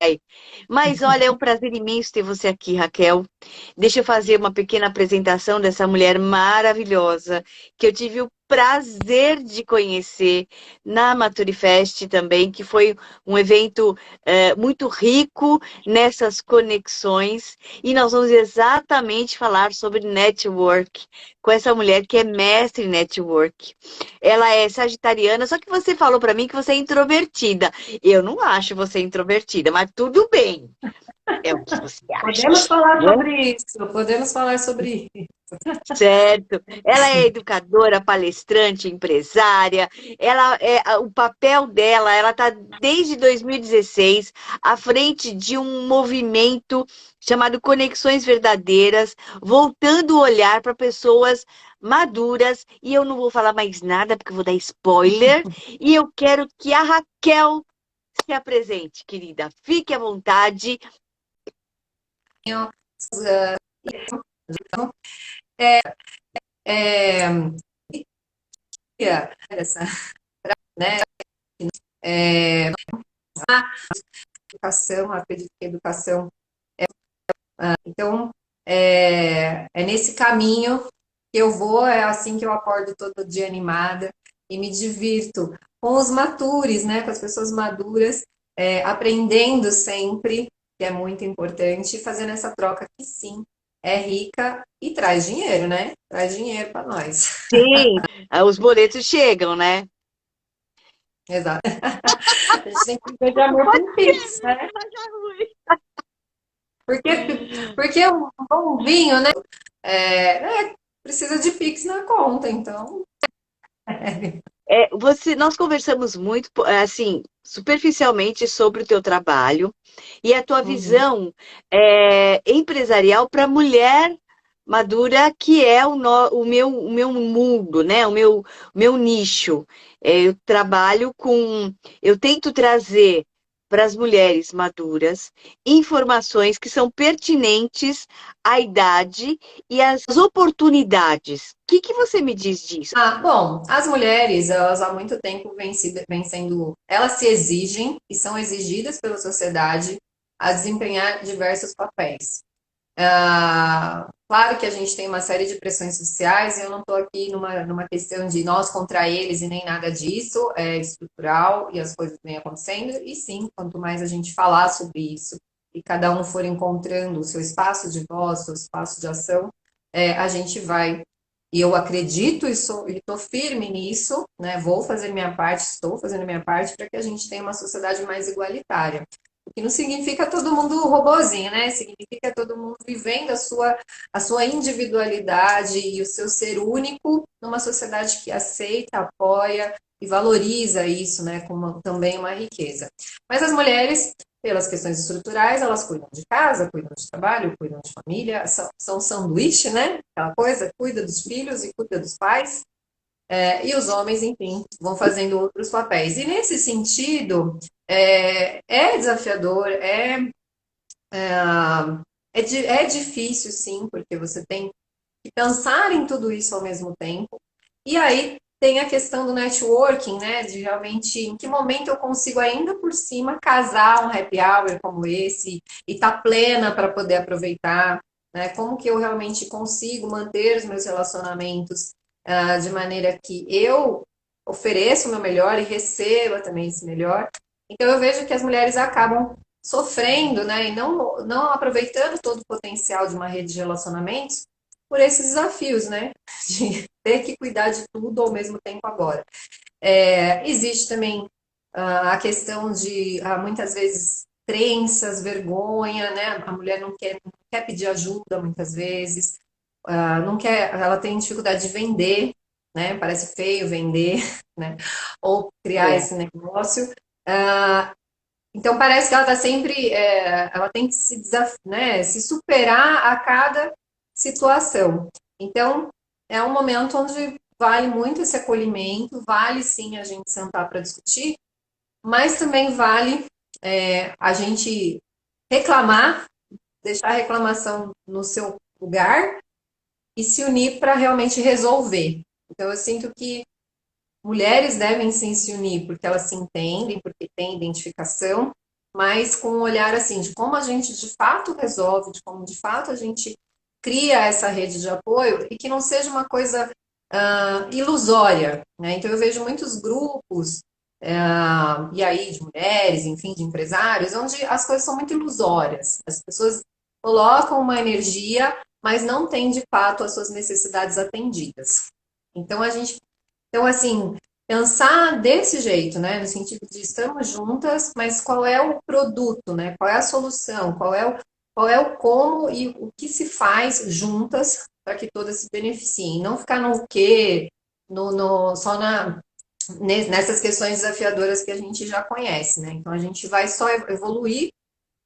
Ai, mas olha, é um prazer imenso ter você aqui, Raquel. Deixa eu fazer uma pequena apresentação dessa mulher maravilhosa que eu tive o prazer de conhecer na Maturifest também, que foi um evento muito rico nessas conexões. E nós vamos exatamente falar sobre network com essa mulher que é mestre em network. Ela é sagitariana, só que você falou para mim que você é introvertida. Eu não acho você introvertida, mas tudo bem. É o que você acha, Podemos falar né? sobre isso, podemos falar sobre isso. Certo. Ela é educadora, palestrante, empresária. O papel dela, ela está desde 2016 à frente de um movimento chamado Conexões Verdadeiras, voltando o olhar para pessoas maduras. E eu não vou falar mais nada porque eu vou dar spoiler. E eu quero que a Raquel se apresente, querida. Fique à vontade. É, essa, né, a educação, acredito que a educação. Então, é nesse caminho que eu vou, é assim que eu acordo todo dia animada e me divirto com os matures, né, com as pessoas maduras, aprendendo sempre, que é muito importante, e fazendo essa troca que sim, é rica e traz dinheiro, né? Traz dinheiro para nós. Sim, os boletos chegam, né? Exato. A gente tem que viver de amor Pode com ser, Pix, mesmo, né? mas é ruim. Porque um bom vinho, né? Precisa de Pix na conta, então. Nós conversamos muito, assim, superficialmente sobre o teu trabalho e a tua Uhum. visão empresarial para a mulher madura, que é o meu mundo, né? O meu nicho. Eu tento trazer para as mulheres maduras informações que são pertinentes à idade e às oportunidades. O que você me diz disso? Bom, as mulheres, elas há muito tempo vêm sendo, elas se exigem e são exigidas pela sociedade a desempenhar diversos papéis. Claro que a gente tem uma série de pressões sociais e eu não estou aqui numa questão de nós contra eles e nem nada disso, é estrutural e as coisas vêm acontecendo, e sim, quanto mais a gente falar sobre isso e cada um for encontrando o seu espaço de voz, seu espaço de ação, a gente vai. E eu acredito e estou firme nisso, né? Vou fazer minha parte, estou fazendo minha parte para que a gente tenha uma sociedade mais igualitária. O que não significa todo mundo robozinho, né? Significa todo mundo vivendo a sua individualidade e o seu ser único numa sociedade que aceita, apoia e valoriza isso, né? Como também uma riqueza. Mas as mulheres, pelas questões estruturais, elas cuidam de casa, cuidam de trabalho, cuidam de família, são sanduíche, né? Aquela coisa, cuida dos filhos e cuida dos pais. E os homens, enfim, vão fazendo outros papéis. E nesse sentido, é desafiador, é difícil, sim, porque você tem que pensar em tudo isso ao mesmo tempo. E aí tem a questão do networking, né? De realmente em que momento eu consigo ainda por cima casar um happy hour como esse e estar plena para poder aproveitar, né? Como que eu realmente consigo manter os meus relacionamentos de maneira que eu ofereça o meu melhor e receba também esse melhor. Então eu vejo que as mulheres acabam sofrendo, né? E não aproveitando todo o potencial de uma rede de relacionamentos por esses desafios, né? De ter que cuidar de tudo ao mesmo tempo agora. Existe também a questão de, muitas vezes, crenças, vergonha, né? A mulher não quer pedir ajuda, muitas vezes, não quer, ela tem dificuldade de vender, né? Parece feio vender, né? Ou criar É. esse negócio. Então, parece que ela está sempre, ela tem que né, se superar a cada situação. Então, é um momento onde vale muito esse acolhimento, vale sim a gente sentar para discutir, mas também vale a gente reclamar, deixar a reclamação no seu lugar e se unir para realmente resolver. Então, eu sinto que mulheres devem sim se unir, porque elas se entendem, porque têm identificação, mas com um olhar assim, de como a gente de fato resolve, de como de fato a gente cria essa rede de apoio e que não seja uma coisa ilusória, né? Então eu vejo muitos grupos, e aí de mulheres, enfim, de empresários, onde as coisas são muito ilusórias. As pessoas colocam uma energia, mas não têm de fato as suas necessidades atendidas. Então a gente, então assim, pensar desse jeito, né? No sentido de estamos juntas, mas qual é o produto, né? Qual é a solução? Qual é o como e o que se faz juntas para que todas se beneficiem? Não ficar no quê, só nessas questões desafiadoras que a gente já conhece, né? Então a gente vai só evoluir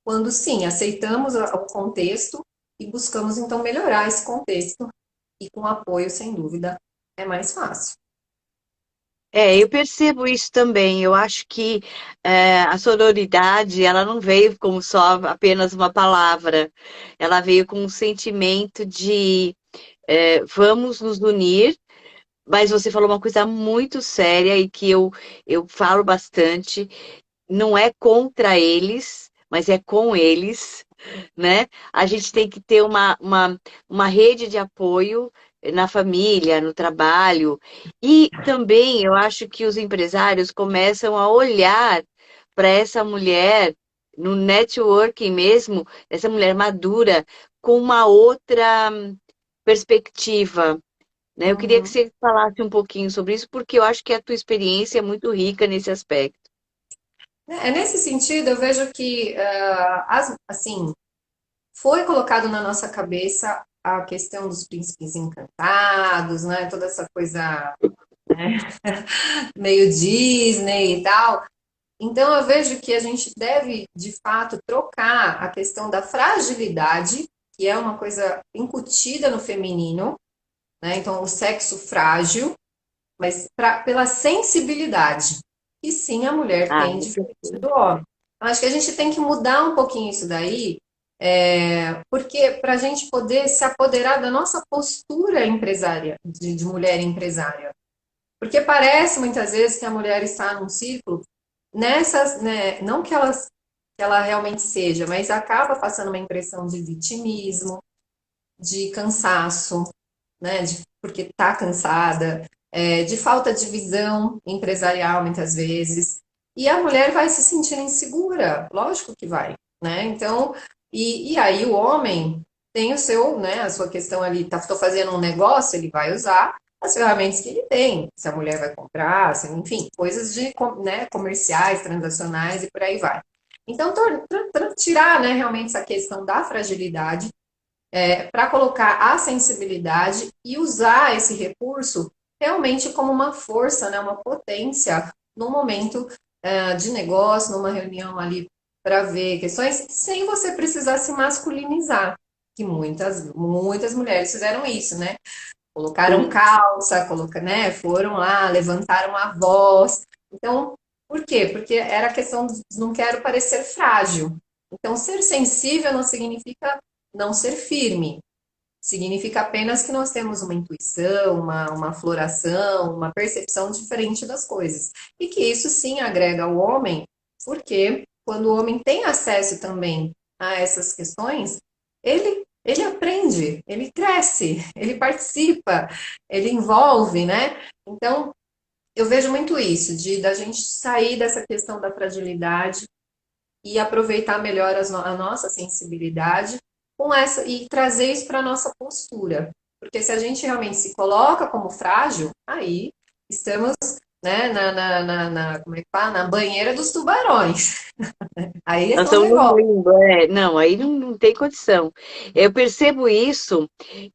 quando sim, aceitamos o contexto e buscamos então melhorar esse contexto e com apoio, sem dúvida, é mais fácil. Eu percebo isso também. Eu acho que a sororidade, ela não veio como só apenas uma palavra. Ela veio com um sentimento de vamos nos unir. Mas você falou uma coisa muito séria e que eu falo bastante. Não é contra eles, mas é com eles, né? A gente tem que ter uma rede de apoio na família, no trabalho. E também eu acho que os empresários começam a olhar para essa mulher no networking mesmo, essa mulher madura, com uma outra perspectiva, né? Eu queria que Uhum. você falasse um pouquinho sobre isso, porque eu acho que a tua experiência é muito rica nesse aspecto. Nesse sentido, eu vejo que, assim, foi colocado na nossa cabeça a questão dos príncipes encantados, né? Toda essa coisa meio Disney e tal. Então, eu vejo que a gente deve, de fato, trocar a questão da fragilidade, que é uma coisa incutida no feminino, né? Então, o sexo frágil, mas pela sensibilidade, que sim a mulher Ah, tem diferente do homem. Eu acho que a gente tem que mudar um pouquinho isso daí, porque para a gente poder se apoderar da nossa postura empresária, de mulher empresária. Porque parece muitas vezes que a mulher está num círculo nessas, né, não que ela realmente seja, mas acaba passando uma impressão de vitimismo, de cansaço, né, porque está cansada, de falta de visão empresarial muitas vezes, e a mulher vai se sentir insegura, lógico que vai, né? Então, e aí o homem tem o seu, né, a sua questão ali, estou fazendo um negócio, ele vai usar as ferramentas que ele tem, se a mulher vai comprar, enfim, coisas de, né, comerciais, transacionais e por aí vai. Então, tirar, né, realmente essa questão da fragilidade para colocar a sensibilidade e usar esse recurso realmente como uma força, né, uma potência no momento de negócio, numa reunião ali para ver questões, sem você precisar se masculinizar, que muitas mulheres fizeram isso, né? Colocaram Sim. calça, né? Foram lá, levantaram a voz. Então, por quê? Porque era a questão de não quero parecer frágil. Então, ser sensível não significa não ser firme. Significa apenas que nós temos uma intuição, uma floração, uma percepção diferente das coisas. E que isso sim agrega ao homem, porque quando o homem tem acesso também a essas questões, ele aprende, ele cresce, ele participa, ele envolve, né? Então, eu vejo muito isso, de da gente sair dessa questão da fragilidade e aproveitar melhor a nossa sensibilidade com essa e trazer isso para a nossa postura. Porque se a gente realmente se coloca como frágil, aí estamos, né, como é que fala? Na banheira dos tubarões. Aí Nós esse é um estamos no negócio. limbo, não, aí não tem condição. Eu percebo isso,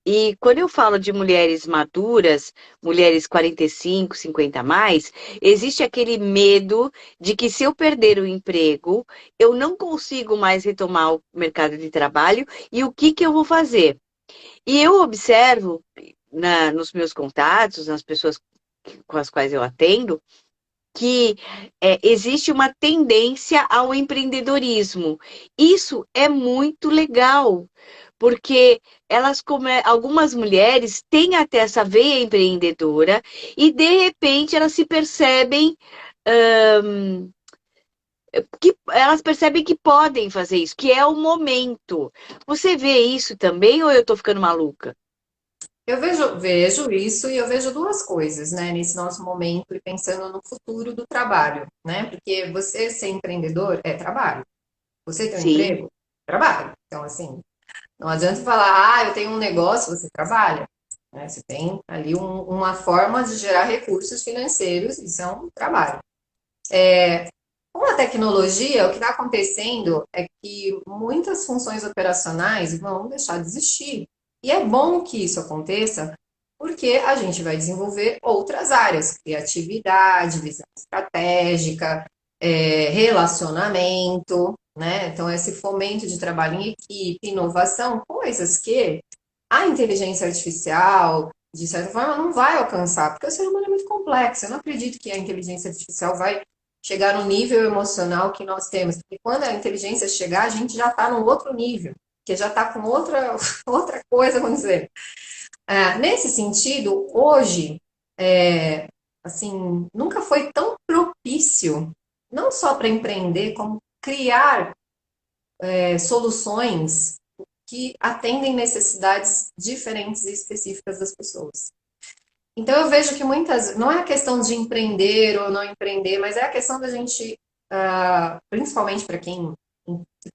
e quando eu falo de mulheres maduras, mulheres 45, 50 a mais, existe aquele medo de que se eu perder o emprego, eu não consigo mais retomar o mercado de trabalho, e o que que eu vou fazer? E eu observo nos meus contatos, nas pessoas com as quais eu atendo, que existe uma tendência ao empreendedorismo. Isso é muito legal, porque algumas mulheres têm até essa veia empreendedora e de repente elas se percebem que elas percebem que podem fazer isso, que é o momento. Você vê isso também ou eu tô ficando maluca? Eu vejo isso e eu vejo duas coisas, né, nesse nosso momento e pensando no futuro do trabalho, né? Porque você ser empreendedor é trabalho. Você ter um Sim, emprego, trabalho. Então, assim, não adianta falar, eu tenho um negócio, você trabalha. Né? Você tem ali uma forma de gerar recursos financeiros, isso é um trabalho. Com a tecnologia, o que está acontecendo é que muitas funções operacionais vão deixar de existir. E é bom que isso aconteça, porque a gente vai desenvolver outras áreas, criatividade, visão estratégica, relacionamento, né? Então, esse fomento de trabalho em equipe, inovação, coisas que a inteligência artificial, de certa forma, não vai alcançar, porque o ser humano é muito complexo. Eu não acredito que a inteligência artificial vai chegar no nível emocional que nós temos, porque quando a inteligência chegar, a gente já está num outro nível, que já está com outra, outra coisa acontecendo. Nesse sentido, hoje, assim, nunca foi tão propício, não só para empreender, como criar soluções que atendem necessidades diferentes e específicas das pessoas. Então eu vejo que muitas, não é a questão de empreender ou não empreender, mas é a questão da gente, principalmente para quem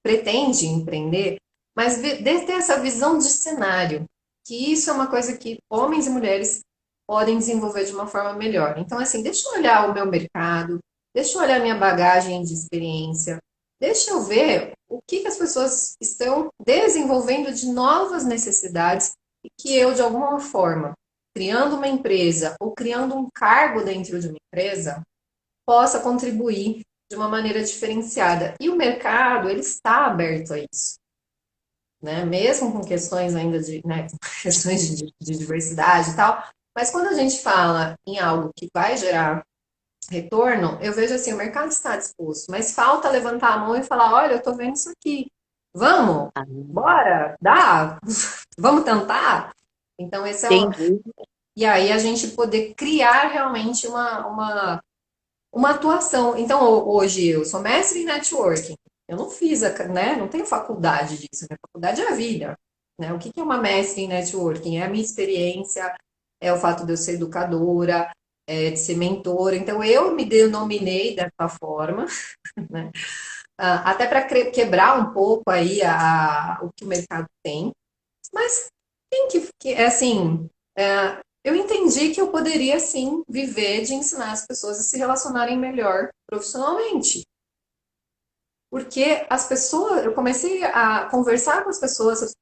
pretende empreender, mas de ter essa visão de cenário, que isso é uma coisa que homens e mulheres podem desenvolver de uma forma melhor. Então, assim, deixa eu olhar o meu mercado, deixa eu olhar minha bagagem de experiência, deixa eu ver o que, que as pessoas estão desenvolvendo de novas necessidades e que eu, de alguma forma, criando uma empresa ou criando um cargo dentro de uma empresa, possa contribuir de uma maneira diferenciada. E o mercado, ele está aberto a isso, né? Mesmo com questões ainda de, né, questões de diversidade e tal, mas quando a gente fala em algo que vai gerar retorno, eu vejo assim, o mercado está disposto, mas falta levantar a mão e falar, olha, eu estou vendo isso aqui, vamos, bora, dá, vamos tentar? Então, esse é o, entendi. e aí a gente poder criar realmente uma atuação. Então, hoje eu sou mestre em networking. Eu não fiz, né? Não tenho faculdade disso. Minha faculdade é a vida. Né? O que é uma mestre em networking? É a minha experiência, é o fato de eu ser educadora, de ser mentora. Então, eu me denominei dessa forma, né? Até para quebrar um pouco aí o que o mercado tem. Mas tem assim, eu entendi que eu poderia sim viver de ensinar as pessoas a se relacionarem melhor profissionalmente. Porque as pessoas, eu comecei a conversar com as pessoas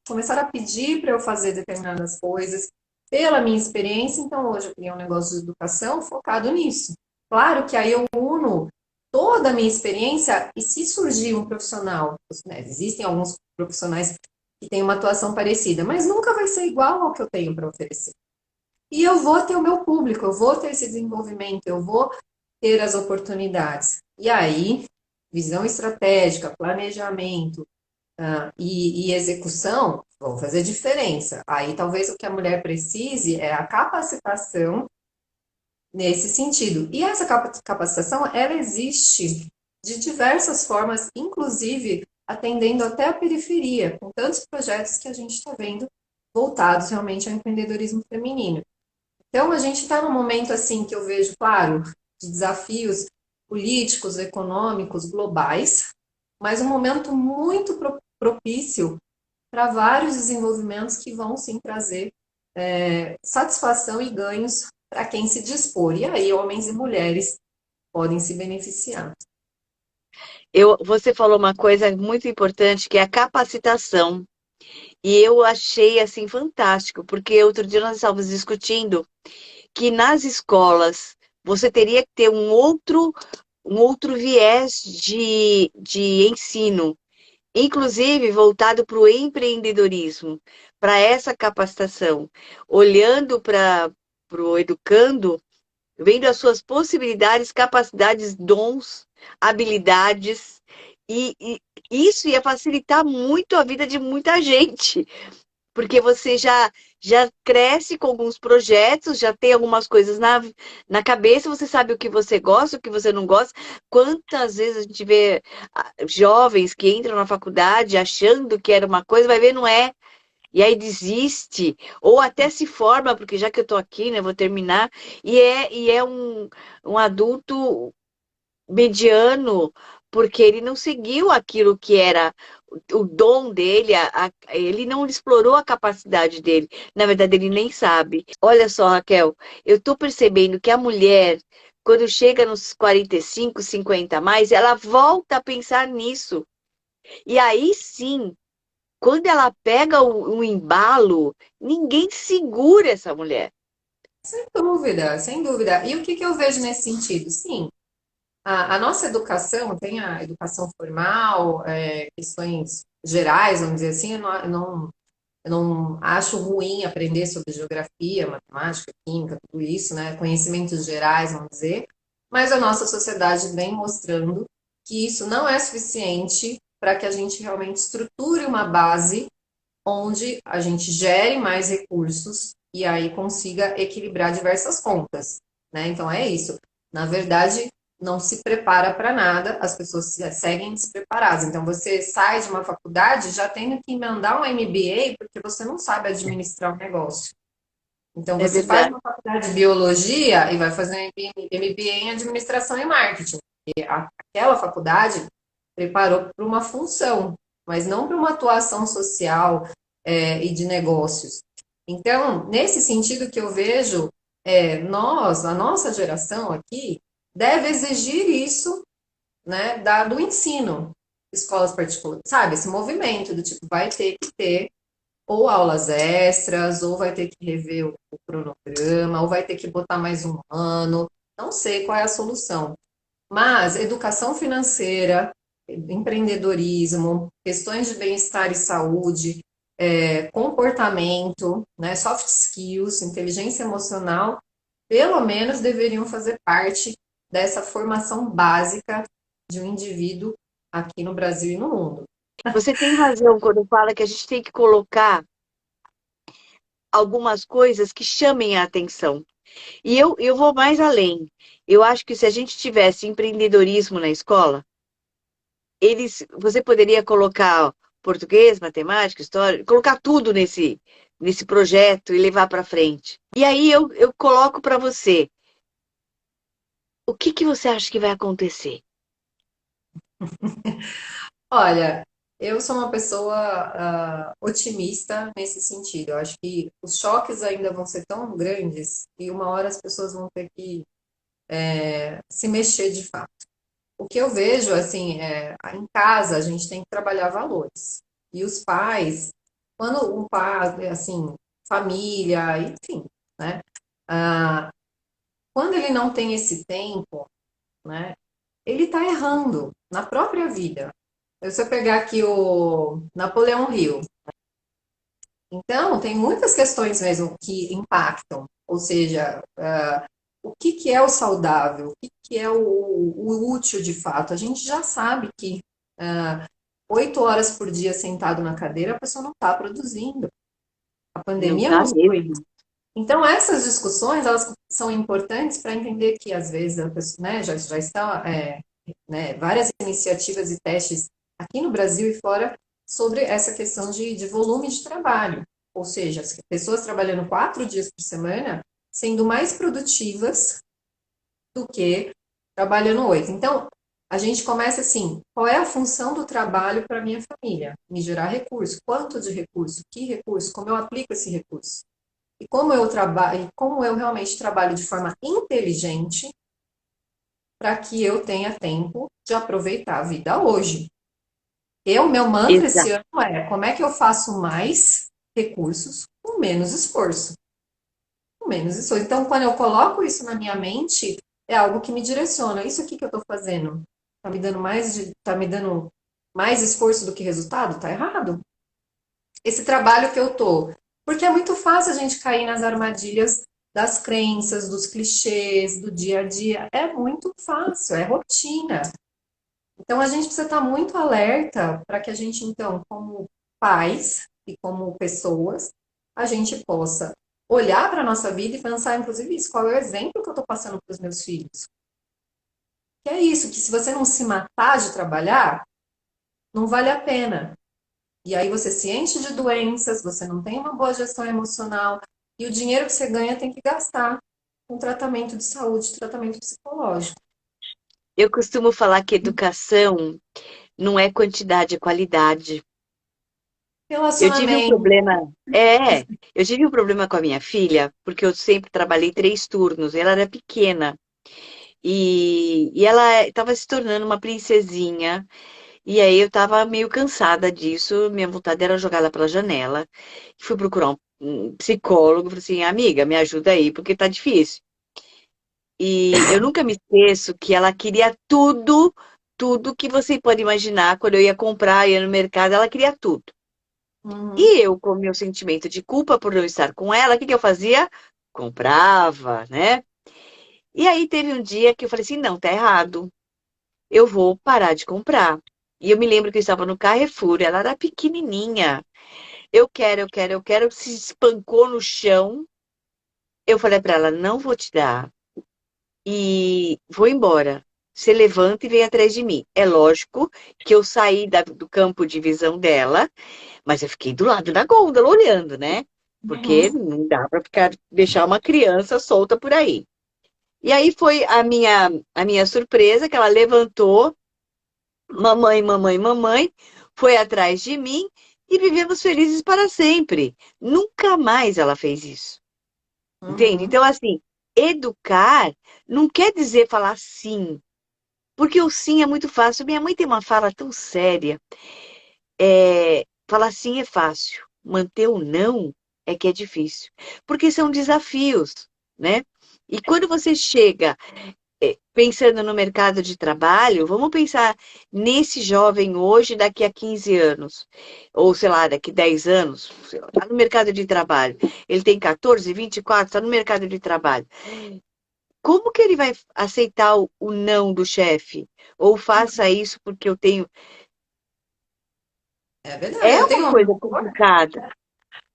começaram a pedir para eu fazer determinadas coisas pela minha experiência, então hoje eu criei um negócio de educação focado nisso. Claro que aí eu uno toda a minha experiência e se surgir um profissional, né, existem alguns profissionais que têm uma atuação parecida, mas nunca vai ser igual ao que eu tenho para oferecer. E eu vou ter o meu público, eu vou ter esse desenvolvimento, eu vou ter as oportunidades. E aí, visão estratégica, planejamento, e execução vão fazer diferença. Aí talvez o que a mulher precise é a capacitação nesse sentido. E essa capacitação, ela existe de diversas formas, inclusive atendendo até a periferia, com tantos projetos que a gente está vendo voltados realmente ao empreendedorismo feminino. Então, a gente está num momento assim que eu vejo, claro, de desafios políticos, econômicos, globais, mas um momento muito propício para vários desenvolvimentos que vão sim trazer satisfação e ganhos para quem se dispor. E aí, homens e mulheres podem se beneficiar. Você falou uma coisa muito importante que é a capacitação. E eu achei assim fantástico, porque outro dia nós estávamos discutindo que nas escolas você teria que ter um outro viés de ensino, inclusive voltado para o empreendedorismo, para essa capacitação, olhando para o educando, vendo as suas possibilidades, capacidades, dons, habilidades, e isso ia facilitar muito a vida de muita gente, porque você já já cresce com alguns projetos, já tem algumas coisas na cabeça, você sabe o que você gosta, o que você não gosta. Quantas vezes a gente vê jovens que entram na faculdade achando que era uma coisa, vai ver, não é. E aí desiste, ou até se forma, porque já que eu tô aqui, né, vou terminar, e é um adulto mediano, porque ele não seguiu aquilo que era o dom dele, ele não explorou a capacidade dele. Na verdade, ele nem sabe. Olha só, Raquel, eu estou percebendo que a mulher, quando chega nos 45, 50 a mais, ela volta a pensar nisso. E aí sim, quando ela pega um embalo, ninguém segura essa mulher. Sem dúvida, sem dúvida. E o que eu vejo nesse sentido? Sim, a nossa educação tem a educação formal, questões gerais, vamos dizer assim, eu não acho ruim aprender sobre geografia, matemática, química, tudo isso, né? Conhecimentos gerais, vamos dizer, mas a nossa sociedade vem mostrando que isso não é suficiente para que a gente realmente estruture uma base onde a gente gere mais recursos e aí consiga equilibrar diversas contas, né? Então é isso. Na verdade, não se prepara para nada, as pessoas seguem despreparadas. Então você sai de uma faculdade já tendo que emendar um MBA porque você não sabe administrar o negócio. Então É você faz verdade. uma faculdade de biologia e vai fazer um MBA em administração e marketing. E aquela faculdade preparou para uma função, mas não para uma atuação social, e de negócios. Então, nesse sentido que eu vejo, a nossa geração aqui, deve exigir isso, né, do ensino. Escolas particulares, sabe? Esse movimento do tipo, vai ter que ter ou aulas extras, ou vai ter que rever o cronograma, ou vai ter que botar mais um ano. Não sei qual é a solução. Mas educação financeira, empreendedorismo, questões de bem-estar e saúde, comportamento, né, soft skills, inteligência emocional, pelo menos deveriam fazer parte dessa formação básica de um indivíduo aqui no Brasil e no mundo. Você tem razão quando fala que a gente tem que colocar algumas coisas que chamem a atenção. E eu vou mais além. Eu acho que se a gente tivesse empreendedorismo na escola, você poderia colocar português, matemática, história, colocar tudo nesse projeto e levar para frente. E aí eu coloco para você, o que que você acha que vai acontecer? Olha, eu sou uma pessoa otimista nesse sentido. Eu acho que os choques ainda vão ser tão grandes que uma hora as pessoas vão ter que se mexer de fato. O que eu vejo, assim, em casa a gente tem que trabalhar valores. E os pais, quando um pai, assim, família, enfim, né? ah, Quando ele não tem esse tempo, né? Ele está errando na própria vida. Se eu pegar aqui o Napoleão Hill, então tem muitas questões mesmo que impactam, ou seja, o que é o saudável, o que é o útil de fato. A gente já sabe que 8 horas por dia sentado na cadeira, a pessoa não está produzindo. A Não pandemia tá mostrou isso. mesmo. Então, essas discussões, elas são importantes para entender que, às vezes, a pessoa, né, já está, né, várias iniciativas e testes aqui no Brasil e fora sobre essa questão de volume de trabalho. Ou seja, as pessoas trabalhando 4 dias por semana sendo mais produtivas do que trabalhando 8. Então, a gente começa assim, qual é a função do trabalho para a minha família? Me gerar recurso. Quanto de recurso? Que recurso? Como eu aplico esse recurso? E como eu trabalho, como eu realmente trabalho de forma inteligente para que eu tenha tempo de aproveitar a vida hoje. Meu mantra esse Exato. ano é como é que eu faço mais recursos com menos esforço. Com menos esforço. Então, quando eu coloco isso na minha mente, é algo que me direciona. Isso aqui que eu estou fazendo tá me dando mais esforço do que resultado? Tá errado. Esse trabalho que eu tô. Porque é muito fácil a gente cair nas armadilhas das crenças, dos clichês, do dia a dia. É muito fácil, é rotina. Então a gente precisa estar muito alerta para que a gente, então, como pais e como pessoas, a gente possa olhar para a nossa vida e pensar, inclusive, isso, qual é o exemplo que eu estou passando para os meus filhos. Que é isso, que se você não se matar de trabalhar, não vale a pena. E aí você se enche de doenças, você não tem uma boa gestão emocional, e o dinheiro que você ganha tem que gastar com tratamento de saúde, tratamento psicológico. Eu costumo falar que educação não é quantidade, é qualidade. Eu tive um Relacionamento. problema, eu tive um problema com a minha filha, porque eu sempre trabalhei 3 turnos, ela era pequena, e ela estava se tornando uma princesinha, e aí eu estava meio cansada disso, minha vontade era jogar ela pela janela, fui procurar um psicólogo, falei assim, amiga, me ajuda aí, porque tá difícil. E eu nunca me esqueço que ela queria tudo, tudo que você pode imaginar, quando eu ia comprar, ia no mercado, ela queria tudo. Uhum, E eu, com o meu sentimento de culpa por não estar com ela, o que que eu fazia? Comprava, né? E aí teve um dia que eu falei assim, não, tá errado. Eu vou parar de comprar. E eu me lembro que eu estava no Carrefour, ela era pequenininha. Eu quero, eu quero, eu quero. Se espancou no chão. Eu falei para ela, não vou te dar. E vou embora. Você levanta e vem atrás de mim. É lógico que eu saí do campo de visão dela, mas eu fiquei do lado da gôndola olhando, né? Porque uhum, não dá para ficar, deixar uma criança solta por aí. E aí foi a minha surpresa que ela levantou, mamãe, mamãe, mamãe, foi atrás de mim e vivemos felizes para sempre. Nunca mais ela fez isso. Entende? uhum. Então, assim, educar não quer dizer falar sim, porque o sim é muito fácil. Minha mãe tem uma fala tão séria. Falar sim é fácil, manter o não é que é difícil, porque são desafios, né? E quando você chega pensando no mercado de trabalho, vamos pensar nesse jovem hoje, daqui a 15 anos, ou sei lá, daqui a 10 anos, está no mercado de trabalho. Ele tem 14, 24, está no mercado de trabalho. Como que ele vai aceitar o não do chefe? Ou faça isso porque eu tenho. É verdade. É uma coisa complicada.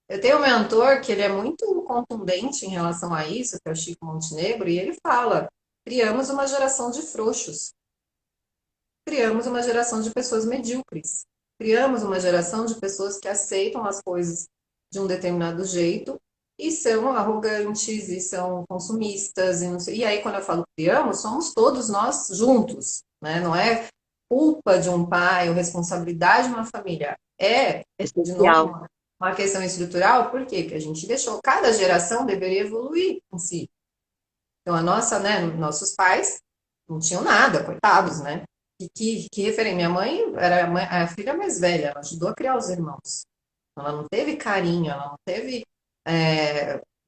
Eu tenho um mentor que ele é muito contundente em relação a isso, que é o Chico Montenegro, e ele fala: criamos uma geração de frouxos, criamos uma geração de pessoas medíocres, criamos uma geração de pessoas que aceitam as coisas de um determinado jeito e são arrogantes e são consumistas e não sei. E aí quando eu falo criamos, somos todos nós juntos, né? Não é culpa de um pai ou responsabilidade de uma família. É, É de novo, social. uma questão estrutural, por quê? Porque a gente deixou, cada geração deveria evoluir em si. Então, a nossa, né, nossos pais não tinham nada, coitados, né? E que referem, minha mãe era a filha mais velha, ela ajudou a criar os irmãos. Ela não teve carinho, ela não teve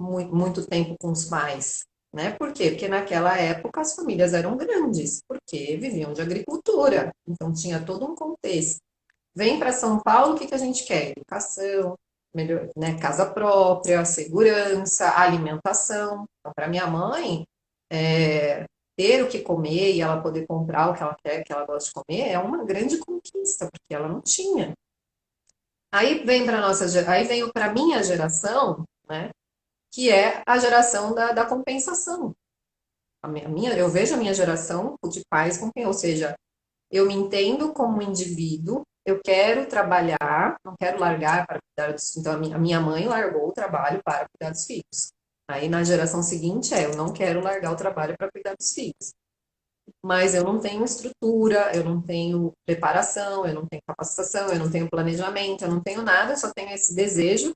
muito tempo com os pais, né? Por quê? Porque naquela época as famílias eram grandes, porque viviam de agricultura, então tinha todo um contexto. Vem para São Paulo, o que que a gente quer? Educação, melhor, né, casa própria, segurança, alimentação. Então, para minha mãe, ter o que comer e ela poder comprar o que ela quer, que ela gosta de comer, é uma grande conquista, porque ela não tinha. Aí vem para minha geração, né, que é a geração da compensação. Eu vejo a minha geração de pais com quem, ou seja, eu me entendo como um indivíduo, eu quero trabalhar, não quero largar para cuidar dos filhos. Então, a minha mãe largou o trabalho para cuidar dos filhos. Aí, na geração seguinte, eu não quero largar o trabalho para cuidar dos filhos. Mas eu não tenho estrutura, eu não tenho preparação, eu não tenho capacitação, eu não tenho planejamento, eu não tenho nada, eu só tenho esse desejo.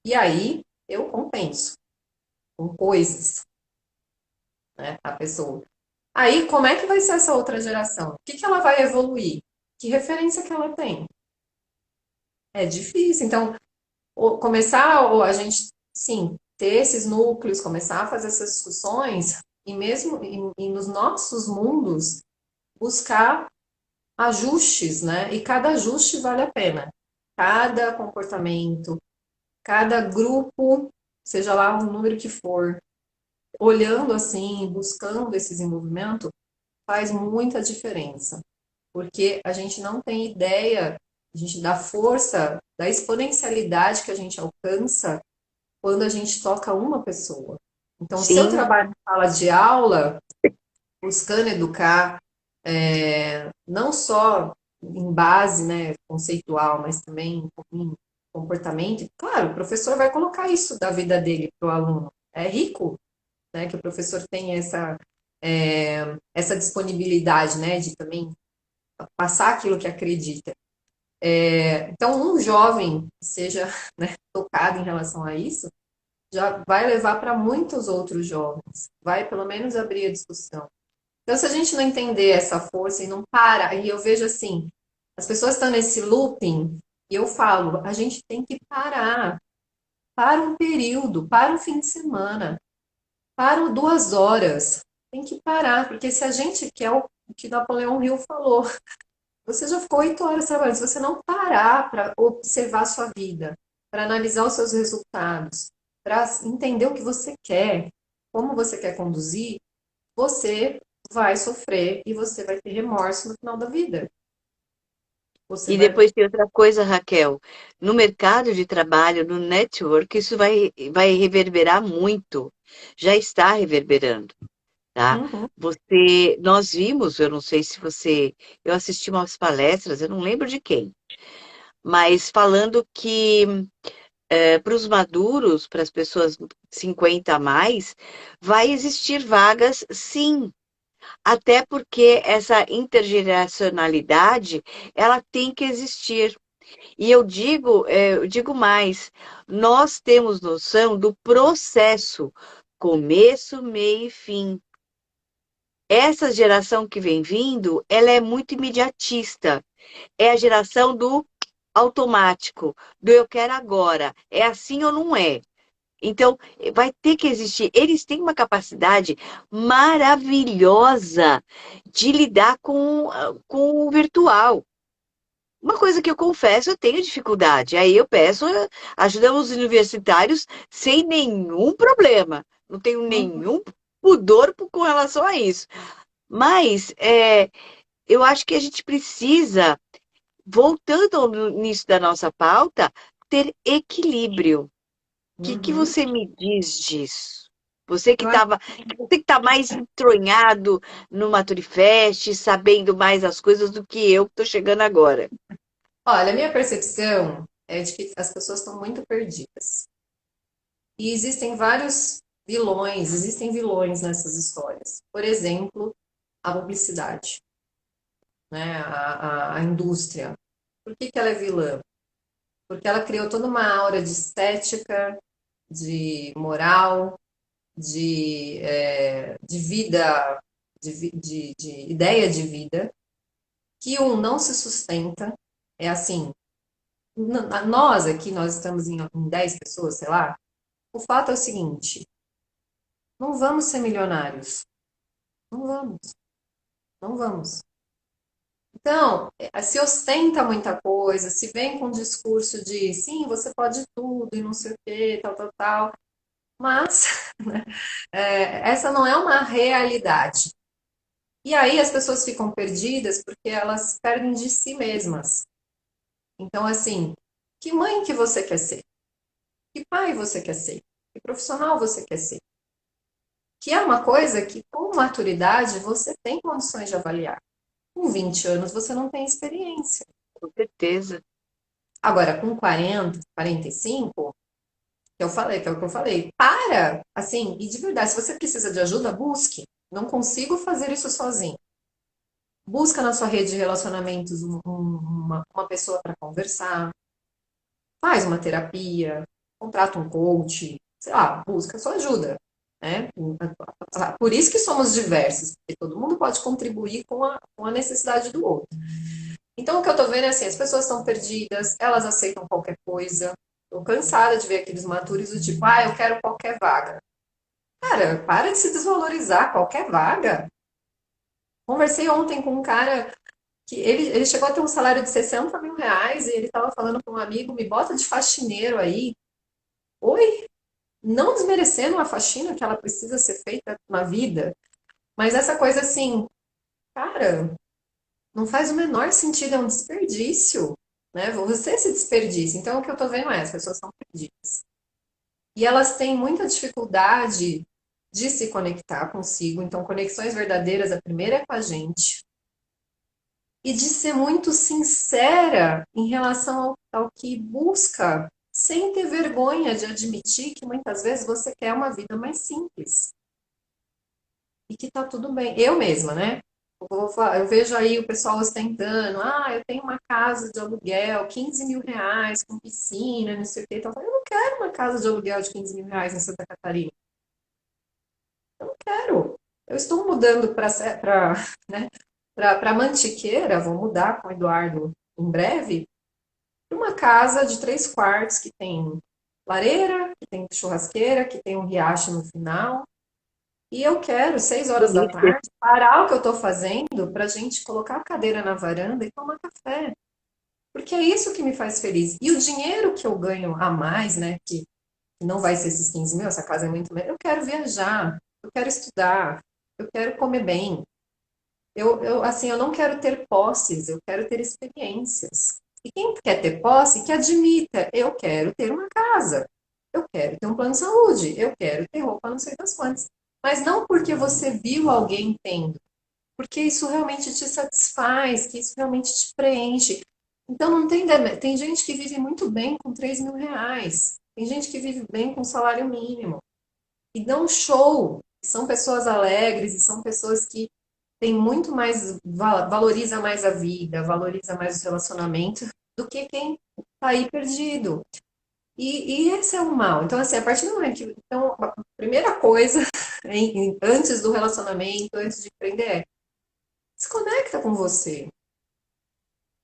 E aí, eu compenso com coisas, né, a pessoa. Aí, como é que vai ser essa outra geração? O que que ela vai evoluir? Que referência que ela tem? É difícil. Então, começar a gente, sim, ter esses núcleos, começar a fazer essas discussões e mesmo e nos nossos mundos buscar ajustes, né? E cada ajuste vale a pena. Cada comportamento, cada grupo, seja lá o número que for, olhando assim, buscando esse desenvolvimento, faz muita diferença. Porque a gente não tem ideia, a gente dá força, da exponencialidade que a gente alcança quando a gente toca uma pessoa. Então, se eu Sim, trabalho em sala de aula, buscando educar, não só em base, né, conceitual, mas também um pouquinho comportamento, claro, o professor vai colocar isso da vida dele para o aluno. É rico, né, que o professor tenha essa disponibilidade, né, de também passar aquilo que acredita. Então, um jovem que seja, né, tocado em relação a isso, já vai levar para muitos outros jovens, vai pelo menos abrir a discussão. Então, se a gente não entender essa força e não para, e eu vejo assim, as pessoas estão nesse looping, e eu falo, a gente tem que parar, para um período, para um fim de semana, para 2 horas, tem que parar, porque se a gente quer o que Napoleão Hill falou, você já ficou 8 horas trabalhando, se você não parar para observar a sua vida, para analisar os seus resultados, para entender o que você quer, como você quer conduzir, você vai sofrer e você vai ter remorso no final da vida. Você e vai. depois tem outra coisa, Raquel. No mercado de trabalho, no network, isso vai reverberar muito. Já está reverberando, tá? Uhum, Nós vimos, eu não sei se você, eu assisti umas palestras, eu não lembro de quem, mas falando que para os maduros, para as pessoas 50 a mais, vai existir vagas, sim. Até porque essa intergeracionalidade, ela tem que existir. E eu digo mais, nós temos noção do processo, começo, meio e fim. Essa geração que vem vindo, ela é muito imediatista. É a geração do automático, do eu quero agora. É assim ou não é? Então, vai ter que existir. Eles têm uma capacidade maravilhosa de lidar com o virtual. Uma coisa que eu confesso, eu tenho dificuldade. Aí eu peço ajuda aos universitários sem nenhum problema. Não tenho uhum. nenhum pudor com relação a isso. Mas eu acho que a gente precisa, voltando ao início da nossa pauta, ter equilíbrio. Que Uhum. você me diz disso? Você que Eu acho, estava, você que está mais entronhado no Maturifest, sabendo mais as coisas do que eu que estou chegando agora. olha, a minha percepção é de que as pessoas estão muito perdidas. E existem vilões nessas histórias. Por exemplo, a publicidade, né? A indústria. Por que que ela é vilã? Porque ela criou toda uma aura de estética, de moral, de vida, de ideia de vida, que não se sustenta. É assim, nós aqui, nós estamos em 10 pessoas, sei lá. O fato é o seguinte: não vamos ser milionários. Não vamos, não vamos. Então, se ostenta muita coisa, se vem com um discurso de sim, você pode tudo e não sei o quê, tal, tal, tal. Mas né, essa não é uma realidade. E aí as pessoas ficam perdidas porque elas perdem de si mesmas. Então, assim, que mãe que você quer ser? Que pai você quer ser? Que profissional você quer ser? Que é uma coisa que, com maturidade, você tem condições de avaliar. Com 20 anos, você não tem experiência. Com certeza. Agora, com 40, 45, que eu falei, que é o que eu falei, para, assim, e de verdade, se você precisa de ajuda, busque. Não consigo fazer isso sozinho. Busca na sua rede de relacionamentos uma pessoa para conversar, faz uma terapia, contrata um coach, sei lá, busca sua ajuda. Né? Por isso que somos diversos, porque todo mundo pode contribuir com a necessidade do outro. Então, o que eu tô vendo é assim, as pessoas estão perdidas, elas aceitam qualquer coisa. Tô cansada de ver aqueles maturos do tipo, eu quero qualquer vaga. Cara, para de se desvalorizar, qualquer vaga. Conversei ontem com um cara que ele chegou a ter um salário de 60 mil reais e ele estava falando para um amigo, me bota de faxineiro aí. Oi? Não desmerecendo a faxina que ela precisa ser feita na vida, mas essa coisa assim, cara, não faz o menor sentido, é um desperdício, né? Você se desperdiça. Então, o que eu tô vendo as pessoas estão perdidas. E elas têm muita dificuldade de se conectar consigo. Então, conexões verdadeiras, a primeira é com a gente. E de ser muito sincera em relação ao que busca, sem ter vergonha de admitir que muitas vezes você quer uma vida mais simples. E que tá tudo bem. Eu mesma, né? Eu vejo aí o pessoal ostentando, eu tenho uma casa de aluguel, 15 mil reais, com piscina, não sei o que. Então, eu não quero uma casa de aluguel de 15 mil reais em Santa Catarina. Eu não quero. Eu estou mudando para né, para Mantiqueira, vou mudar com o Eduardo em breve, para uma casa de 3 quartos que tem lareira, que tem churrasqueira, que tem um riacho no final. E eu quero, 6 horas da Delícia. tarde, parar o que eu estou fazendo para a gente colocar a cadeira na varanda e tomar café. Porque é isso que me faz feliz. E o dinheiro que eu ganho a mais, né? Que não vai ser esses 15 mil, essa casa é muito melhor. Eu quero viajar, eu quero estudar, eu quero comer bem. Assim, eu não quero ter posses, eu quero ter experiências. E quem quer ter posse, que admita, eu quero ter uma casa, eu quero ter um plano de saúde, eu quero ter roupa não sei das quantas. Mas não porque você viu alguém tendo, porque isso realmente te satisfaz, que isso realmente te preenche. Então não tem, tem gente que vive muito bem com 3 mil reais, tem gente que vive bem com salário mínimo e dão show. São pessoas alegres e são pessoas que têm muito mais, valoriza mais a vida, valoriza mais os relacionamentos do que quem está aí perdido. E esse é o mal. Então, assim, a partir do momento que. Então, a primeira coisa, antes do relacionamento, antes de empreender, é se conecta com você.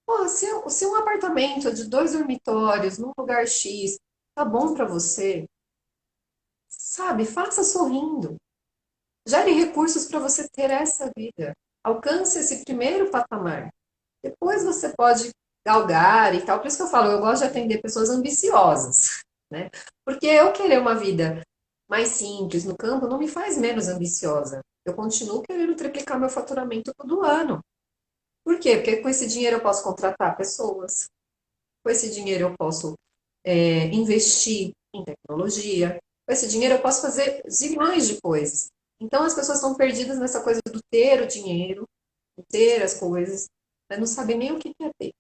Pô, se um apartamento de 2 dormitórios, num lugar X, tá bom para você, sabe? Faça sorrindo. Gere recursos para você ter essa vida. Alcance esse primeiro patamar. Depois você pode galgar e tal. Por isso que eu falo, eu gosto de atender pessoas ambiciosas, né? Porque eu querer uma vida mais simples no campo não me faz menos ambiciosa. Eu continuo querendo triplicar meu faturamento todo ano. Por quê? Porque com esse dinheiro eu posso contratar pessoas, com esse dinheiro eu posso investir em tecnologia, com esse dinheiro eu posso fazer zilhões de coisas. Então as pessoas estão perdidas nessa coisa do ter o dinheiro, ter as coisas, né? Não sabem nem o que é ter.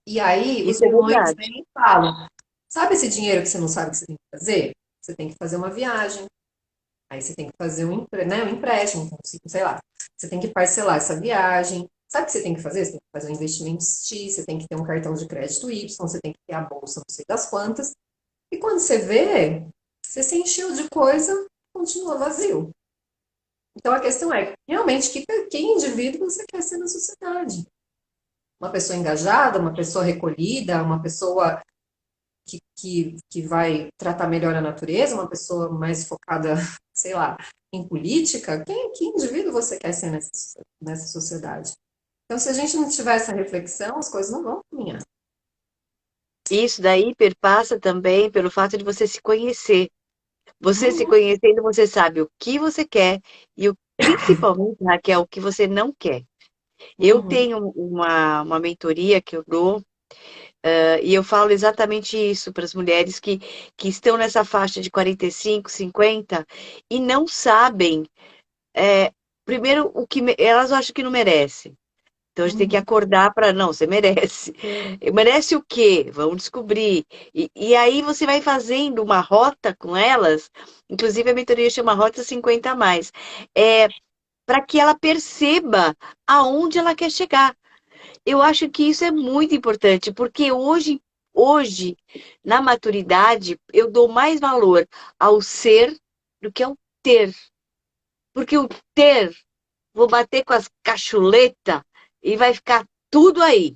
E aí os Isso é leões verdade. vêm e falam: sabe esse dinheiro que você não sabe o que você tem que fazer? Você tem que fazer uma viagem, aí você tem que fazer um empréstimo, sei lá. Você tem que parcelar essa viagem. Sabe o que você tem que fazer? Você tem que fazer um investimento X, você tem que ter um cartão de crédito Y, você tem que ter a bolsa não sei das quantas. E quando você vê, você se encheu de coisa, continua vazio. Então a questão é, realmente, que indivíduo você quer ser na sociedade? Uma pessoa engajada, uma pessoa recolhida, uma pessoa que vai tratar melhor a natureza, uma pessoa mais focada, sei lá, em política? Que indivíduo você quer ser nessa sociedade? Então, se a gente não tiver essa reflexão, as coisas não vão caminhar. Isso daí perpassa também pelo fato de você se conhecer. Você se Uhum, conhecendo, você sabe o que você quer e principalmente, Raquel, o que você não quer. Eu uhum, tenho uma mentoria que eu dou, e eu falo exatamente isso para as mulheres que estão nessa faixa de 45, 50 e não sabem, é, primeiro, elas acham que não merecem. Então a gente tem que uhum. acordar para, não, você merece. Merece o quê? Vamos descobrir. E aí você vai fazendo uma rota com elas, inclusive a mentoria chama Rota 50 a mais, para que ela perceba aonde ela quer chegar. Eu acho que isso é muito importante, porque hoje, na maturidade, eu dou mais valor ao ser do que ao ter. Porque o ter, vou bater com as cachuletas e vai ficar tudo aí.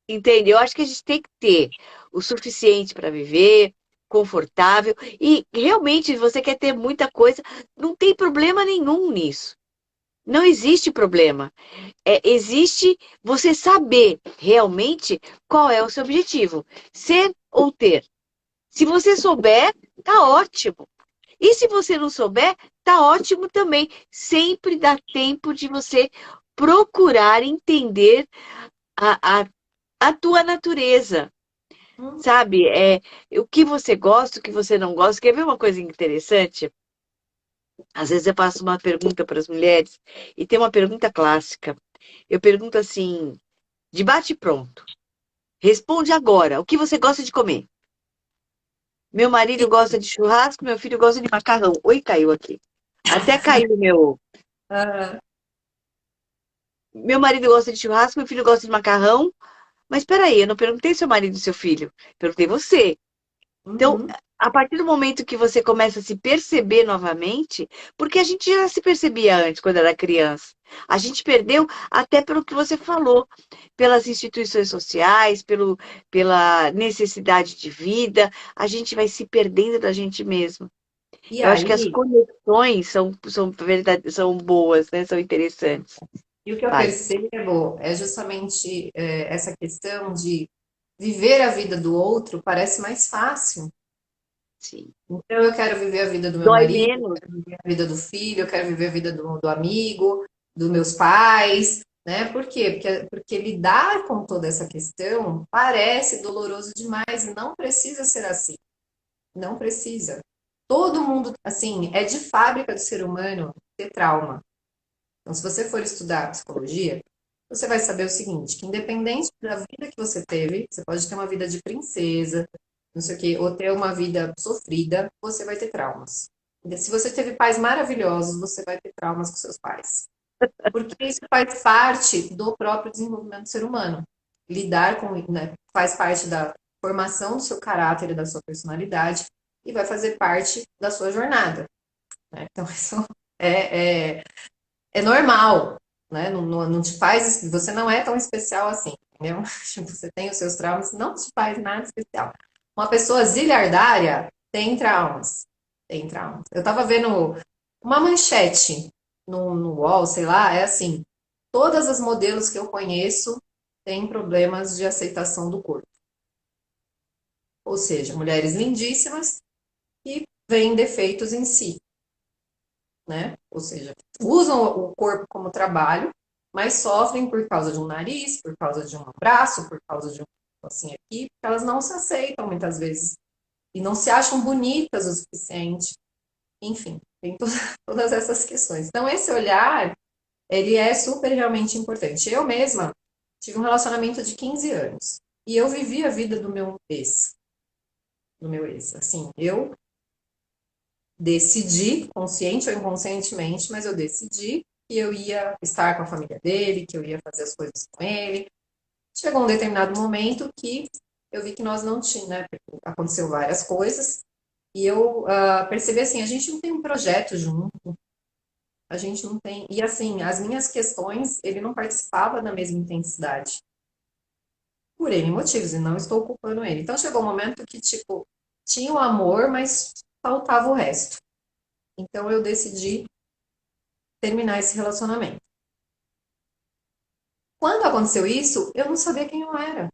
Entende? Eu acho que a gente tem que ter o suficiente para viver, confortável, e realmente você quer ter muita coisa, não tem problema nenhum nisso. Não existe problema. Existe você saber realmente qual é o seu objetivo, ser ou ter. Se você souber, tá ótimo. E se você não souber, tá ótimo também. Sempre dá tempo de você procurar entender a, a, a tua natureza. Hum, sabe? O que você gosta, o que você não gosta. Quer ver uma coisa interessante? Às vezes eu faço uma pergunta para as mulheres e tem uma pergunta clássica. Eu pergunto assim, de bate pronto. Responde agora, o que você gosta de comer? Meu marido gosta de churrasco, meu filho gosta de macarrão. Oi, caiu aqui. Até caiu o meu. ah, Meu marido gosta de churrasco, meu filho gosta de macarrão. Mas peraí, eu não perguntei seu marido e seu filho. Perguntei você. Então, uhum. a partir do momento que você começa a se perceber novamente, porque a gente já se percebia antes, quando era criança. A gente perdeu até pelo que você falou, pelas instituições sociais, pela necessidade de vida, a gente vai se perdendo da gente mesmo. E Eu acho que as aí, conexões são boas, né? São interessantes. e o que eu Vai. percebo é justamente essa questão de viver a vida do outro parece mais fácil. Sim. Então, eu quero viver a vida do meu Dói marido, eu menos. quero viver a vida do filho, eu quero viver a vida do amigo, dos meus pais, né? Por quê? Porque lidar com toda essa questão parece doloroso demais e não precisa ser assim. Não precisa. Todo mundo, assim, é de fábrica do ser humano ter trauma. Então, se você for estudar psicologia, você vai saber o seguinte, que independente da vida que você teve, você pode ter uma vida de princesa, não sei o quê, ou ter uma vida sofrida, você vai ter traumas. Se você teve pais maravilhosos, você vai ter traumas com seus pais. Porque isso faz parte do próprio desenvolvimento do ser humano. Lidar com, né, faz parte da formação do seu caráter e da sua personalidade e vai fazer parte da sua jornada. Né? Então, isso é, é, é normal, né? Não te faz, você não é tão especial assim, entendeu? Você tem os seus traumas, não te faz nada especial. Uma pessoa zilhardária tem traumas, tem traumas. Eu tava vendo uma manchete no UOL, sei lá, é assim, todas as modelos que eu conheço têm problemas de aceitação do corpo. Ou seja, mulheres lindíssimas que veem defeitos em si, né? Ou seja, usam o corpo como trabalho, mas sofrem por causa de um nariz, por causa de um braço, por causa de um assim aqui, porque elas não se aceitam muitas vezes e não se acham bonitas o suficiente. Enfim, tem todas essas questões. Então, esse olhar, ele é super realmente importante. Eu mesma tive um relacionamento de 15 anos e eu vivi a vida do meu ex. Assim, eu decidi, consciente ou inconscientemente, mas eu decidi que eu ia estar com a família dele, que eu ia fazer as coisas com ele. Chegou um determinado momento que eu vi que nós não tínhamos, né? Aconteceu várias coisas, e eu percebi assim, a gente não tem um projeto junto, a gente não tem. E assim, as minhas questões, ele não participava da mesma intensidade. Por N motivos, e não estou culpando ele. Então chegou um momento que, tipo, tinha o amor, mas faltava o resto. Então eu decidi terminar esse relacionamento. Quando aconteceu isso, eu não sabia quem eu era.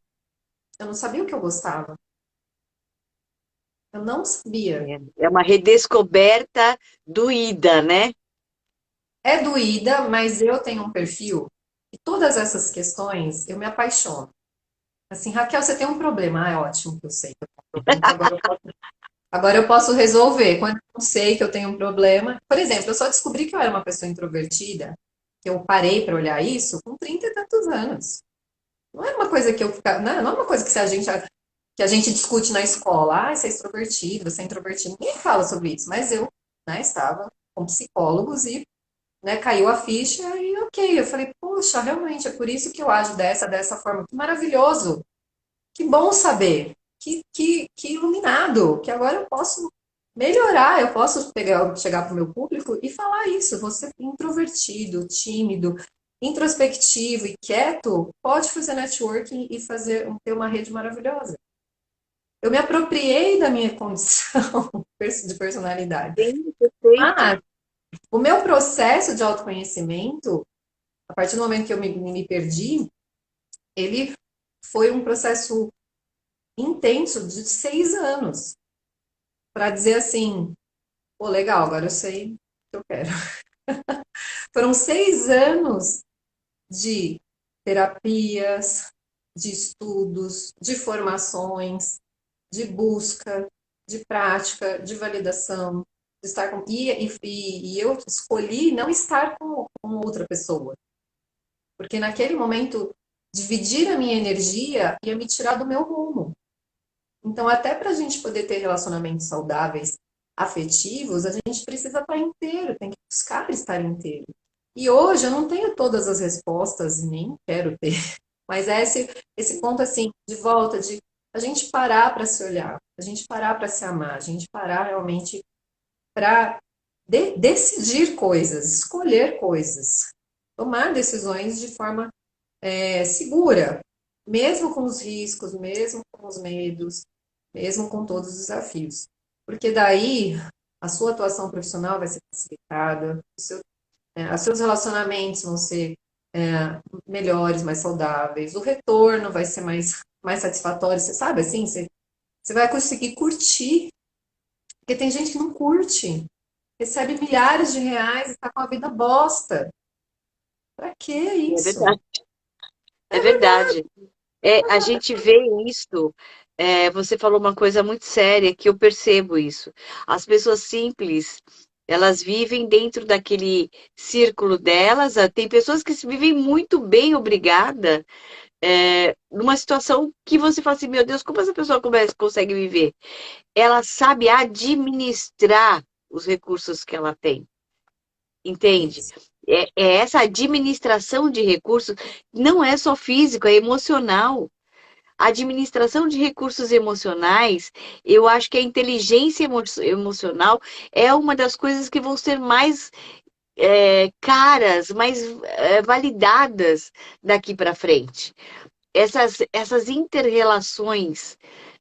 Eu não sabia o que eu gostava. Eu não sabia. É uma redescoberta doída, né? É doída, mas eu tenho um perfil e todas essas questões eu me apaixono. Assim, Raquel, você tem um problema. Ah, é ótimo que eu sei que eu tenho um problema, que agora eu posso resolver. Quando eu não sei que eu tenho um problema. Por exemplo, eu só descobri que eu era uma pessoa introvertida, que eu parei para olhar isso com 30 e tantos anos. Não é uma coisa que eu ficava. Não é uma coisa que a gente discute na escola. Ah, você é extrovertido, você é introvertido. Ninguém fala sobre isso, mas eu, né, estava com psicólogos e, né, caiu a ficha e ok. Eu falei, poxa, realmente é por isso que eu ajo dessa forma. Que maravilhoso, que bom saber, que iluminado, que agora eu posso melhorar, eu posso chegar para o meu público e falar isso. Você introvertido, tímido, introspectivo e quieto, pode fazer networking e ter uma rede maravilhosa. Eu me apropriei da minha condição de personalidade. Sim, perfeito. Mas o meu processo de autoconhecimento, a partir do momento que eu me perdi, ele foi um processo intenso de 6 anos. Para dizer assim, pô, legal, agora eu sei o que eu quero. Foram 6 anos de terapias, de estudos, de formações, de busca, de prática, de validação, de estar com. E eu escolhi não estar com outra pessoa, porque naquele momento dividir a minha energia ia me tirar do meu rumo. Então, até para a gente poder ter relacionamentos saudáveis, afetivos, a gente precisa estar inteiro, tem que buscar estar inteiro. E hoje eu não tenho todas as respostas, e nem quero ter, mas é esse ponto assim, de volta, de a gente parar para se olhar, a gente parar para se amar, a gente parar realmente para decidir coisas, escolher coisas, tomar decisões de forma segura, mesmo com os riscos, mesmo com os medos, mesmo com todos os desafios. Porque daí a sua atuação profissional vai ser facilitada, os seus relacionamentos vão ser melhores, mais saudáveis, o retorno vai ser mais satisfatório, você sabe assim, você vai conseguir curtir, porque tem gente que não curte, recebe milhares de reais e está com a vida bosta. Para que É isso? verdade. É verdade. A gente vê isso. Você falou uma coisa muito séria que eu percebo isso. As pessoas simples, elas vivem dentro daquele círculo delas. Tem pessoas que se vivem muito bem, obrigada, numa situação que você fala assim, meu Deus, como essa pessoa consegue viver? Ela sabe administrar os recursos que ela tem, entende? Isso. Essa administração de recursos não é só físico, é emocional. A administração de recursos emocionais, eu acho que a inteligência emocional é uma das coisas que vão ser mais caras, mais validadas daqui para frente. Essas inter-relações,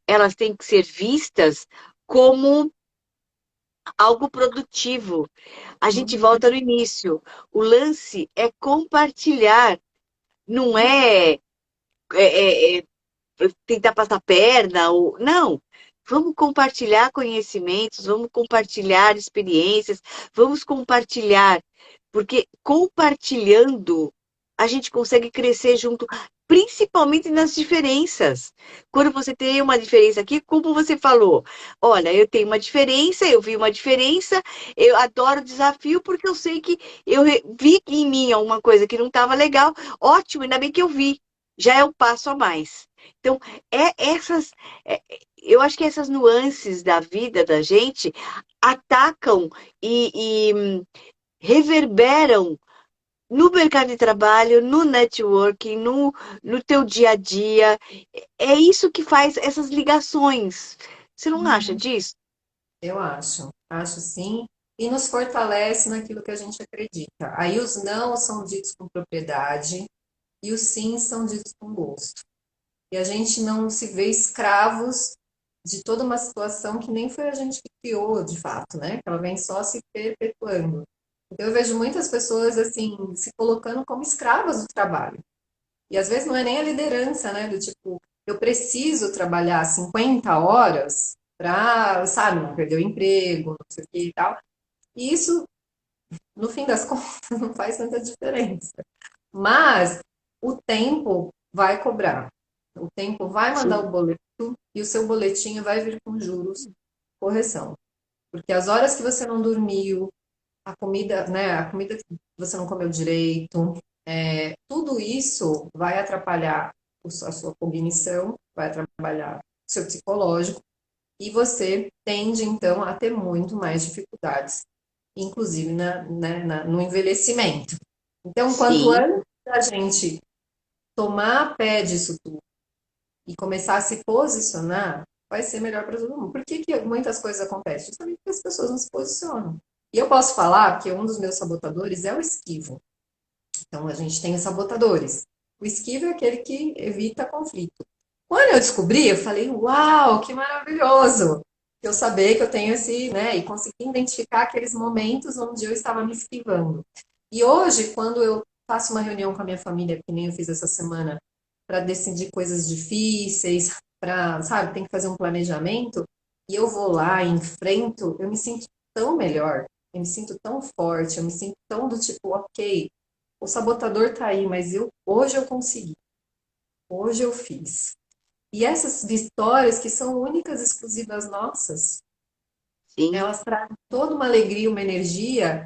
elas têm que ser vistas como algo produtivo. A gente Uhum. volta no início. O lance é compartilhar, não é tentar passar perna ou não. Vamos compartilhar conhecimentos, vamos compartilhar experiências, vamos compartilhar, porque compartilhando a gente consegue crescer junto, principalmente nas diferenças. Quando você tem uma diferença aqui, como você falou, olha, eu tenho uma diferença, eu vi uma diferença, eu adoro desafio porque eu sei que eu vi em mim alguma coisa que não estava legal. Ótimo, ainda bem que eu vi. Já é um passo a mais. Então, essas, eu acho que essas nuances da vida da gente atacam e reverberam no mercado de trabalho, no networking, no teu dia a dia. É isso que faz essas ligações. Você não acha Uhum. disso? Eu acho sim, e nos fortalece naquilo que a gente acredita. Aí os não são ditos com propriedade e os sim são ditos com gosto. E a gente não se vê escravos de toda uma situação que nem foi a gente que criou, de fato, né? Que ela vem só se perpetuando. Então eu vejo muitas pessoas assim se colocando como escravas do trabalho. E às vezes não é nem a liderança, né? Do tipo, eu preciso trabalhar 50 horas para, sabe, não perder o emprego, não sei o que e tal. E isso, no fim das contas, não faz tanta diferença. Mas o tempo vai cobrar. O tempo vai mandar o Sim, boleto e o seu boletinho vai vir com juros, correção. Porque as horas que você não dormiu, a comida, né, a comida que você não comeu direito, tudo isso vai atrapalhar a sua cognição, vai atrapalhar o seu psicológico e você tende então a ter muito mais dificuldades, inclusive no envelhecimento. Então, quanto sim, antes a gente tomar pé disso tudo e começar a se posicionar, vai ser melhor para todo mundo. Por que muitas coisas acontecem? Justamente porque as pessoas não se posicionam. E eu posso falar que um dos meus sabotadores é o esquivo. Então, a gente tem os sabotadores. O esquivo é aquele que evita conflito. Quando eu descobri, eu falei, uau, que maravilhoso! Eu saber que eu tenho esse, né, e conseguir identificar aqueles momentos onde eu estava me esquivando. E hoje, quando eu faço uma reunião com a minha família, que nem eu fiz essa semana, para decidir coisas difíceis, para, sabe, tem que fazer um planejamento, e eu vou lá e enfrento, eu me sinto tão melhor, eu me sinto tão forte, eu me sinto tão do tipo, ok, o sabotador tá aí, mas hoje eu consegui. Hoje eu fiz. E essas vitórias que são únicas, exclusivas nossas, Sim, elas trazem toda uma alegria, uma energia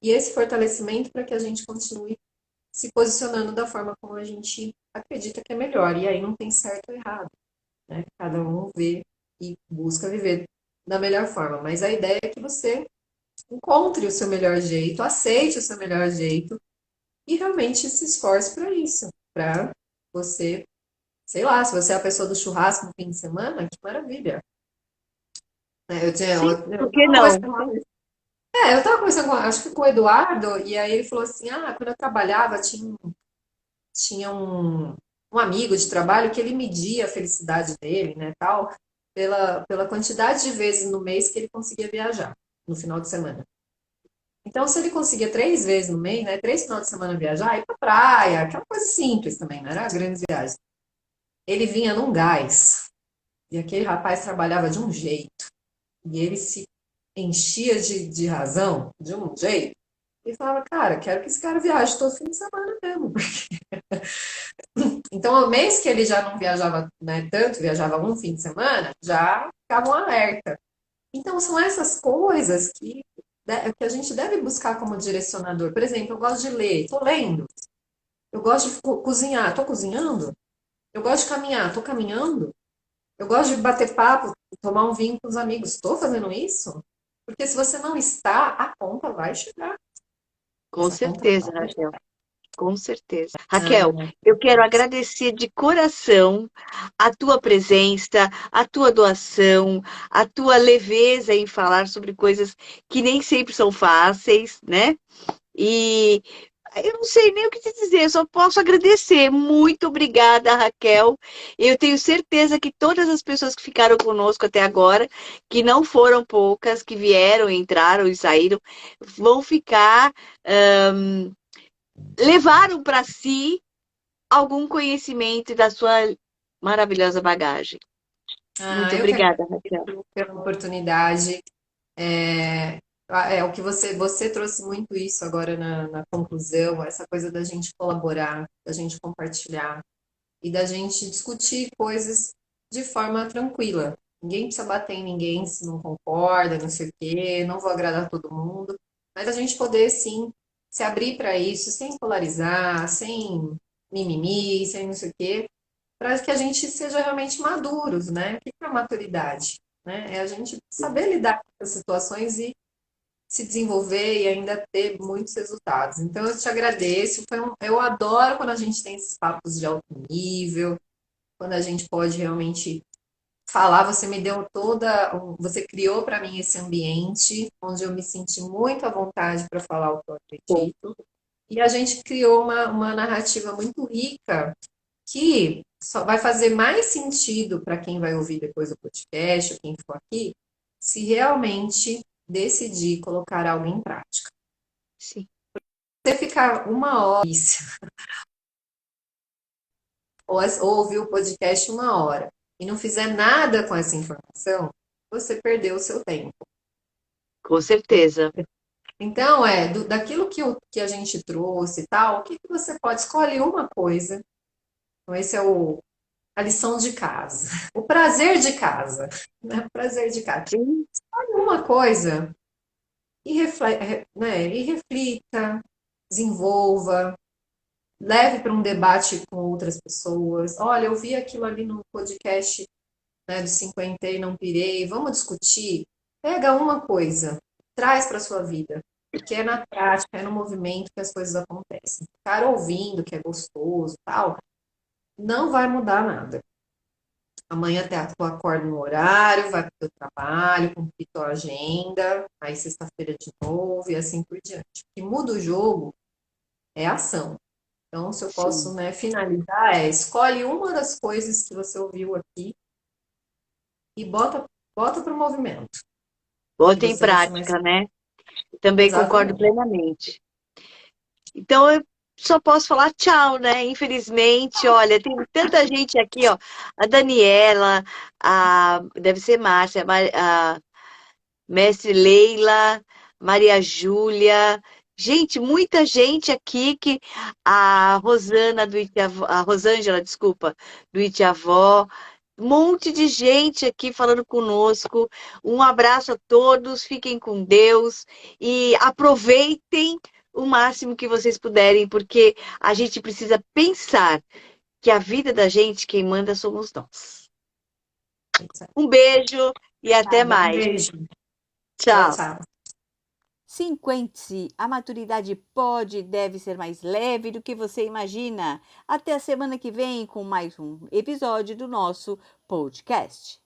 e esse fortalecimento para que a gente continue se posicionando da forma como a gente acredita que é melhor. E aí não tem certo ou errado, né? Cada um vê e busca viver da melhor forma. Mas a ideia é que você encontre o seu melhor jeito, aceite o seu melhor jeito e realmente se esforce para isso, para você, sei lá, se você é a pessoa do churrasco no fim de semana, que maravilha. Né? sim, Eu por que tava não? eu tava conversando acho que com o Eduardo, e aí ele falou assim, quando eu trabalhava, tinha um amigo de trabalho que ele media a felicidade dele, né, tal, pela quantidade de vezes no mês que ele conseguia viajar, no final de semana. Então, se ele conseguia 3 vezes no mês, né, 3 finais de semana viajar, ir pra praia, aquela coisa simples também, não era grandes viagens. Ele vinha num gás, e aquele rapaz trabalhava de um jeito, e ele se enchia de razão, de um jeito, e falava, cara, quero que esse cara viaje todo fim de semana mesmo. Então, o mês que ele já não viajava, né, tanto, viajava um fim de semana, já ficava um alerta. Então, são essas coisas que a gente deve buscar como direcionador. Por exemplo, eu gosto de ler, estou lendo. Eu gosto de cozinhar, estou cozinhando. Eu gosto de caminhar, estou caminhando. Eu gosto de bater papo, tomar um vinho com os amigos, estou fazendo isso. Porque se você não está, a conta vai chegar. Com Essa conta certeza, vai Raquel. Com certeza. Raquel, chegar. eu quero agradecer de coração a tua presença, a tua doação, a tua leveza em falar sobre coisas que nem sempre são fáceis, né? E eu não sei nem o que te dizer, eu só posso agradecer. Muito obrigada, Raquel. Eu tenho certeza que todas as pessoas que ficaram conosco até agora, que não foram poucas, que vieram, entraram e saíram, vão ficar. Levaram para si algum conhecimento da sua maravilhosa bagagem. Muito Eu que obrigada, Raquel. agradeço pela oportunidade. É, o que você trouxe muito isso agora na conclusão, essa coisa da gente colaborar, da gente compartilhar e da gente discutir coisas de forma tranquila. Ninguém precisa bater em ninguém se não concorda, não sei o quê, não vou agradar todo mundo, mas a gente poder sim se abrir para isso, sem polarizar, sem mimimi, sem não sei o quê, para que a gente seja realmente maduros, né? O que é a maturidade? Né? É a gente saber lidar com essas situações e se desenvolver e ainda ter muitos resultados. Então, eu te agradeço. Eu adoro quando a gente tem esses papos de alto nível, quando a gente pode realmente falar. Você me deu você criou para mim esse ambiente onde eu me senti muito à vontade para falar o que eu acredito. E a gente criou uma narrativa muito rica que só vai fazer mais sentido para quem vai ouvir depois o podcast, ou quem for aqui, se realmente decidir colocar algo em prática. Sim. Você ficar uma hora ou ouvir o podcast uma hora e não fizer nada com essa informação, você perdeu o seu tempo. Com certeza. Então, daquilo que a gente trouxe e tal, o que você pode escolher uma coisa. Então, esse é a lição de casa. O prazer de casa. Né? O prazer de casa. Sim, Escolhe uma coisa e reflita, desenvolva, leve para um debate com outras pessoas. Olha, eu vi aquilo ali no podcast, né, do 50 e não pirei, vamos discutir. Pega uma coisa, traz para a sua vida, que é na prática, é no movimento que as coisas acontecem. Ficar ouvindo, que é gostoso, tal, não vai mudar nada. Amanhã tu acorda no horário, vai para o teu trabalho, cumprir tua agenda, aí sexta-feira de novo e assim por diante. O que muda o jogo é a ação. Então, se eu posso, sim. né, finalizar, escolhe uma das coisas que você ouviu aqui e bota para o movimento. Que Bota em você vai ser mais. prática, né? Também concordo Exatamente. plenamente. Então, eu só posso falar tchau, né? Infelizmente, olha, tem tanta gente aqui, ó. A Daniela, deve ser Márcia, a Mestre Leila, Maria Júlia, Gente, muita gente aqui que a Rosana do Itiavó, a Rosângela, desculpa, do Itiavó, um monte de gente aqui falando conosco. Um abraço a todos, fiquem com Deus e aproveitem o máximo que vocês puderem, porque a gente precisa pensar que a vida da gente, quem manda somos nós. Um beijo e até Obrigada, um mais. beijo. Tchau, Tchau. tchau. 50. A maturidade pode e deve ser mais leve do que você imagina. Até a semana que vem com mais um episódio do nosso podcast.